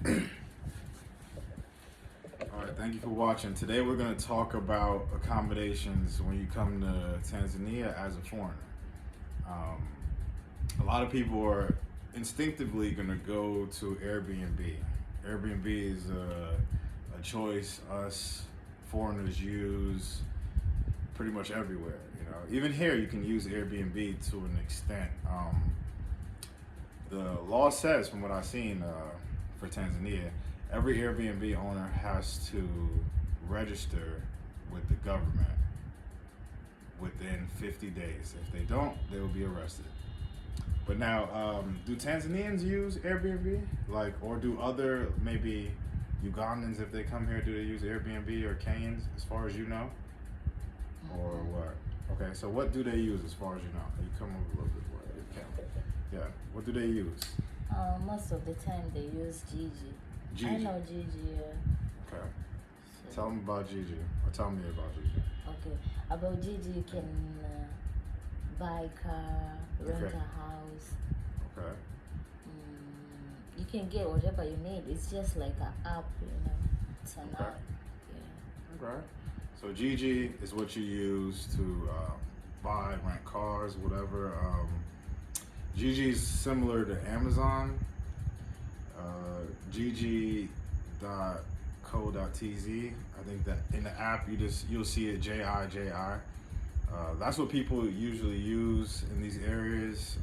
All right, thank you for watching. Today we're going to talk about accommodations when you come to Tanzania as a foreigner. Um, a lot of people are instinctively going to go to Airbnb. Airbnb is a choice us foreigners use pretty much everywhere. You know, even here you can use Airbnb to an extent. The law says, from what I've seen for Tanzania, every Airbnb owner has to register with the government within 50 days. If they don't, they will be arrested. But now, do Tanzanians use Airbnb? Or do other, maybe Ugandans, if they come here, do they use Airbnb, or Kenyans, as far as you know? Or what? Okay, so what do they use as far as you know? You come over a little bit more. Yeah, what do they use? Most of the time they use Gigi. Gigi. I know Gigi, yeah. Okay. So, Tell them about Gigi, or tell me about Gigi. okay. About Gigi, you can buy a car, rent Okay. a house. Okay. You can get whatever you need. It's just like an app, you know. It's an Okay. app. Yeah. Okay. So Gigi is what you use to buy, rent cars, whatever. Gigi is similar to Amazon. Gigi.co.tz. I think that in the app you'll see it JIJI. That's what people usually use in these areas.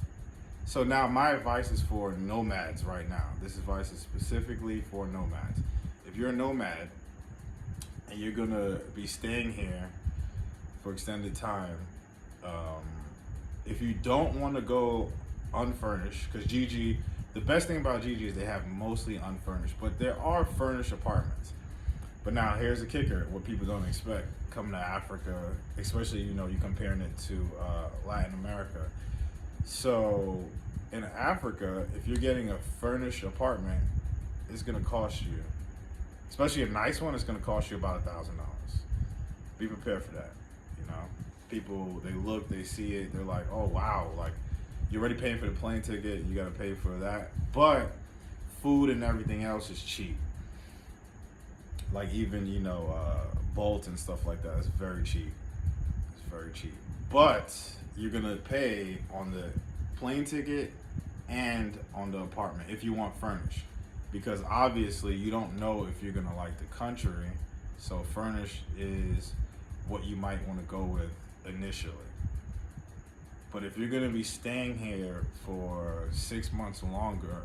So now my advice is for nomads right now. This advice is specifically for nomads. If you're a nomad and you're gonna be staying here for extended time, if you don't want to go unfurnished, because Gigi, the best thing about Gigi is they have mostly unfurnished, but there are furnished apartments. But now here's the kicker: what people don't expect coming to Africa, especially you comparing it to Latin America. So in Africa, if you're getting a furnished apartment, it's gonna cost you, especially a nice one, it's gonna cost you about $1,000. Be prepared for that. People, they look, they see it, they're like, oh wow, you're already paying for the plane ticket, you gotta pay for that. But food and everything else is cheap. Even, Bolt and stuff like that is very cheap. It's very cheap. But you're gonna pay on the plane ticket and on the apartment if you want furnished. Because obviously you don't know if you're gonna like the country. So furnished is what you might want to go with initially. But if you're gonna be staying here for 6 months or longer,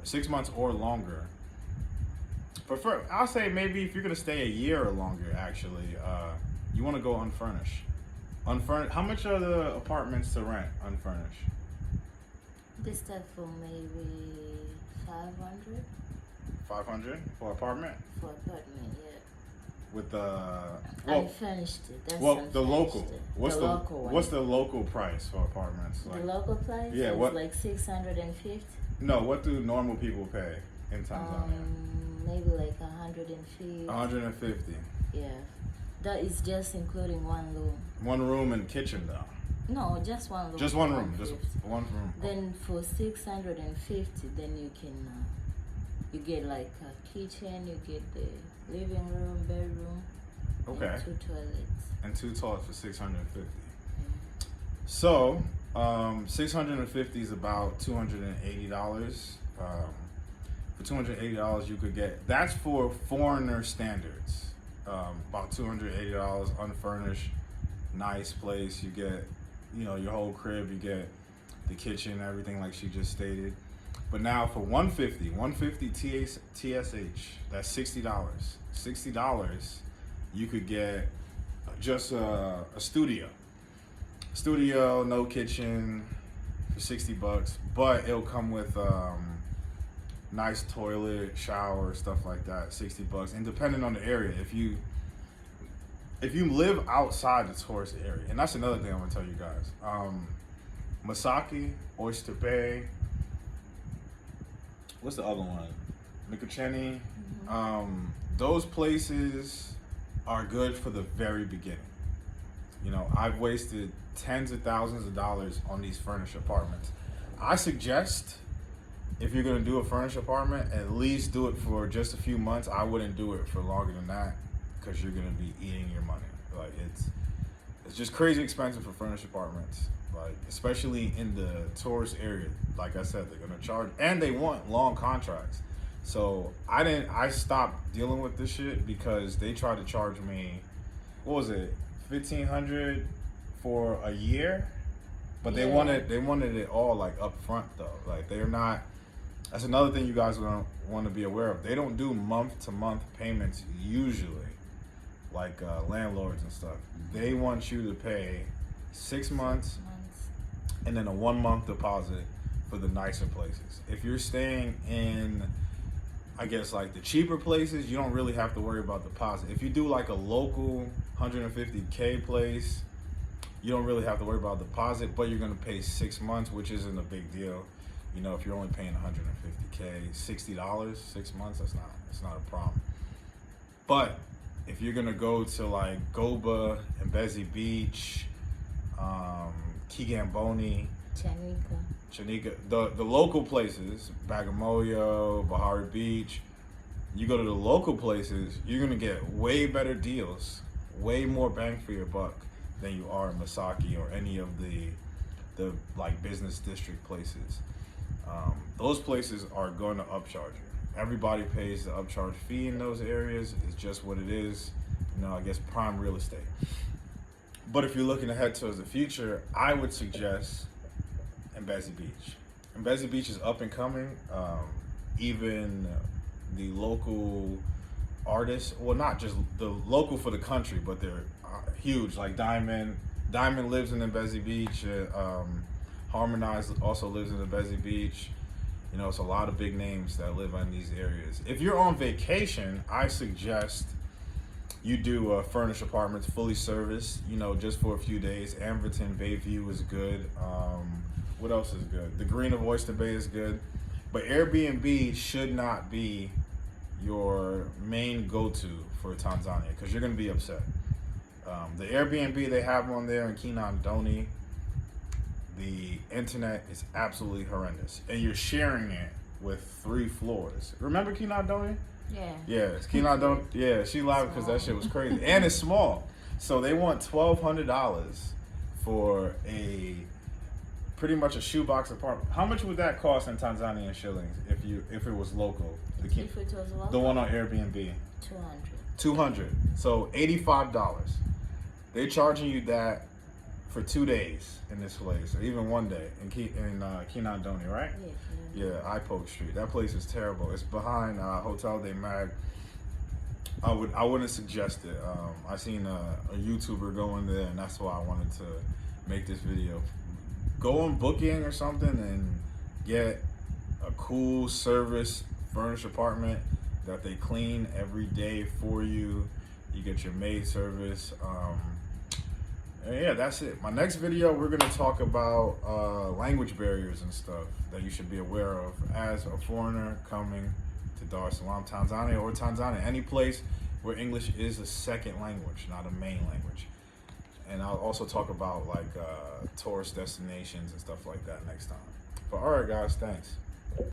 I'll say maybe if you're gonna stay a year or longer, actually, you want to go unfurnished. Unfurnished. How much are the apartments to rent unfurnished? They start for maybe 500 500 for apartment. for apartment, yeah. With the Unfurnished. That's the unfurnished. local. What's the local one. what's the local price for apartments? The local price? Yeah, is what- like 650. No, what do normal people pay in Tanzania? Maybe like 150. 150. Yeah. That is just including one room. One room and kitchen though. No, just one room. Just one room. Just 150. one room. Then for 650, then you can you get like a kitchen, you get the living room, bedroom, Okay. and 2 toilets. And 2 toilets for 650. Yeah. So, 650 is about $280. For $280, you could get, that's for foreigner standards. About $280, unfurnished, nice place. You get, your whole crib. You get the kitchen, everything like she just stated. But now for 150 TSH, that's $60. $60, you could get just a studio. Studio, no kitchen, for $60, but it'll come with nice toilet, shower, stuff like that. $60, and depending on the area, if you live outside the tourist area, and that's another thing I'm gonna tell you guys. Masaki, Oyster Bay. What's the other one? Mikocheni. Those places are good for the very beginning. I've wasted tens of thousands of dollars on these furnished apartments. I suggest if you're gonna do a furnished apartment, at least do it for just a few months. I wouldn't do it for longer than that because you're gonna be eating your money. Like it's just crazy expensive for furnished apartments. Like especially in the tourist area. Like I said, they're gonna charge, and they want long contracts. So I stopped dealing with this shit because they tried to charge me, what was it, $1,500 for a year? But they wanted it all like up front though. Like they're not. That's another thing you guys want to be aware of. They don't do month to month payments usually, like landlords and stuff. They want you to pay 6 months and then a 1 month deposit for the nicer places. If you're staying in, I guess like the cheaper places, you don't really have to worry about deposit. If you do like a local 150K place, you don't really have to worry about deposit, but you're gonna pay 6 months, which isn't a big deal. You know, if you're only paying 150K, $60, 6 months, that's not a problem. But if you're gonna go to like Goba, Mbezi Beach, Kigamboni, Chanika, the local places, Bagamoyo, Bahari Beach, you go to the local places, you're gonna get way better deals, way more bang for your buck than you are in Masaki or any of the like business district places. Those places are going to upcharge you. Everybody pays the upcharge fee in those areas. It's just what it is. You know, I guess prime real estate. But if you're looking ahead towards the future, I would suggest Mbezi Beach. Mbezi Beach is up and coming. Even the local artists, well, not just the local for the country, but they're huge. Like Diamond lives in Mbezi Beach. Harmonize also lives in Mbezi Beach. You know, it's a lot of big names that live in these areas. If you're on vacation, I suggest you do furnished apartments, fully serviced, you know, just for a few days. Amberton Bayview is good. What else is good? The Green of Oyster Bay is good. But Airbnb should not be your main go-to for Tanzania because you're going to be upset. The Airbnb they have on there in Kinondoni, the internet is absolutely horrendous, and you're sharing it with 3 floors. Remember Kinondoni? Yeah. Yeah, it's Kinondoni. Yeah, she lied because that shit was crazy, and it's small. So they want $1,200 for a pretty much a shoebox apartment. How much would that cost in Tanzanian shillings if it was local? If it was local? The one on Airbnb. 200. So $85. They're charging you that for 2 days in this place, or even 1 day in Kinondoni, right? Yeah. Yeah, Ipoke Street. That place is terrible. It's behind Hotel de Mag. I wouldn't suggest it. I seen a YouTuber go in there, and that's why I wanted to make this video. Go on Booking or something and get a cool service furnished apartment that they clean every day for you. You get your maid service. And yeah, that's it. My next video, we're gonna talk about language barriers and stuff that you should be aware of as a foreigner coming to Dar es Salaam, Tanzania, or Tanzania, any place where English is a second language, not a main language. And I'll also talk about like tourist destinations and stuff like that next time. But all right, guys, thanks.